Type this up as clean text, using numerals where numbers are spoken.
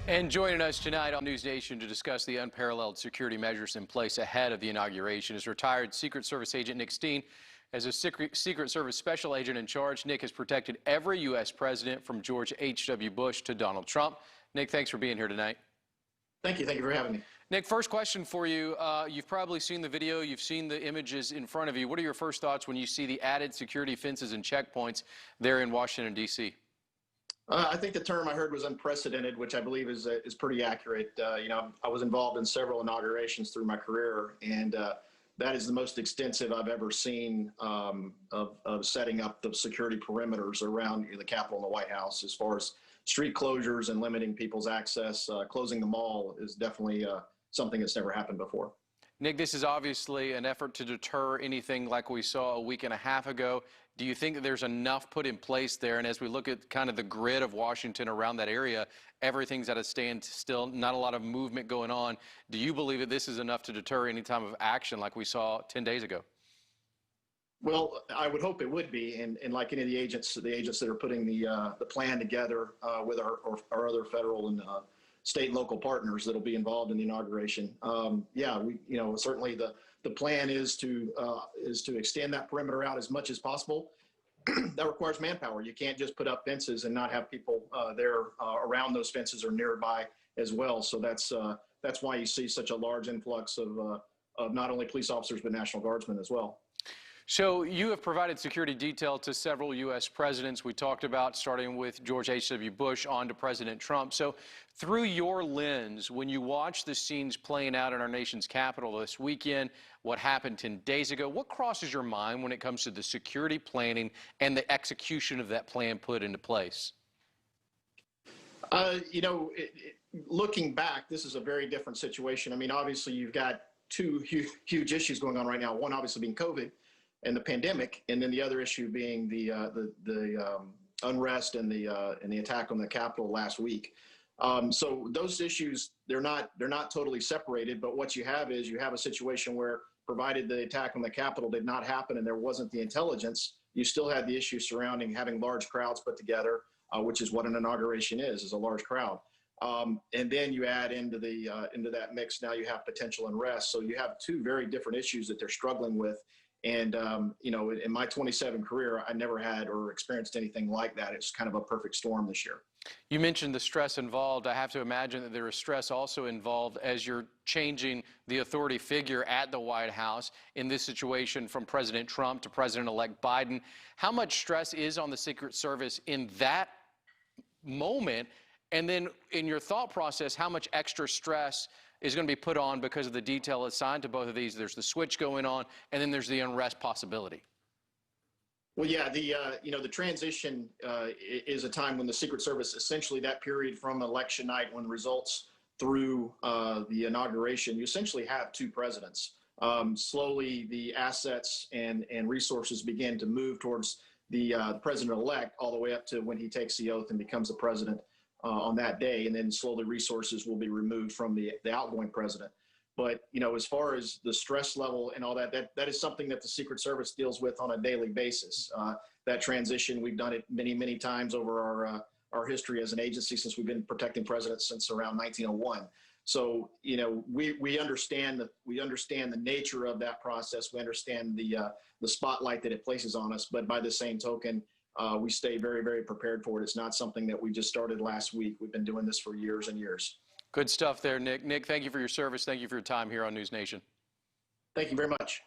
And joining us tonight on NewsNation to discuss the unparalleled security measures in place ahead of the inauguration is retired Secret Service agent Nick Steen. As a Secret Service special agent in charge, Nick has protected every U.S. president from George H.W. Bush to Donald Trump. Nick, thanks for being here tonight. Thank you. Thank you for having me. Nick, first question for you. You've probably seen the video. You've seen the images in front of you. What are your first thoughts when you see the added security fences and checkpoints there in Washington, D.C.? I think the term I heard was unprecedented, which I believe is pretty accurate. I was involved in several inaugurations through my career, and that is the most extensive I've ever seen of setting up the security perimeters around the Capitol and the White House. As far as street closures and limiting people's access, closing the mall is definitely something that's never happened before. Nick, this is obviously an effort to deter anything like we saw a week and a half ago. Do you think that there's enough put in place there? And as we look at kind of the grid of Washington around that area, everything's at a standstill, not a lot of movement going on. Do you believe that this is enough to deter any type of action like we saw 10 days ago? Well, I would hope it would be, and like any of the agents that are putting the plan together with our other federal and state and local partners that'll be involved in the inauguration. Certainly the plan is to extend that perimeter out as much as possible. That requires manpower. You can't just put up fences and not have people there around those fences or nearby as well. So that's why you see such a large influx of not only police officers but National Guardsmen as well. So you have provided security detail to several U.S. presidents. We talked about starting with George H.W. Bush on to President Trump. So through your lens, when you watch the scenes playing out in our nation's capital this weekend, what happened 10 days ago, what crosses your mind when it comes to the security planning and the execution of that plan put into place? Looking back, this is a very different situation. I mean, obviously, you've got two huge issues going on right now. One obviously being COVID and the pandemic, and then the other issue being the unrest and the attack on the Capitol last week. So those issues, they're not totally separated, but what you have is you have a situation where, provided the attack on the Capitol did not happen and there wasn't the intelligence, you still had the issue surrounding having large crowds put together, which is what an inauguration is a large crowd. And then you add into that mix, now you have potential unrest. So you have two very different issues that they're struggling with. And, in my 27 career, I never had or experienced anything like that. It's kind of a perfect storm this year. You mentioned the stress involved. I have to imagine that there is stress also involved as you're changing the authority figure at the White House in this situation from President Trump to President-elect Biden. How much stress is on the Secret Service in that moment? And then in your thought process, how much extra stress is going to be put on because of the detail assigned to both of these? There's the switch going on, and then there's the unrest possibility. Well, yeah, the transition is a time when the Secret Service, essentially that period from election night when the results through the inauguration, you essentially have two presidents. Slowly, the assets and resources begin to move towards the president-elect all the way up to when he takes the oath and becomes the president on that day, and then slowly resources will be removed from the outgoing president. But, as far as the stress level and all that is something that the Secret Service deals with on a daily basis. That transition, we've done it many, many times over our history as an agency since we've been protecting presidents since around 1901. So, we understand the nature of that process. We understand the spotlight that it places on us. But by the same token, we stay very, very prepared for it. It's not something that we just started last week. We've been doing this for years and years. Good stuff there, Nick. Nick, thank you for your service. Thank you for your time here on NewsNation. Thank you very much.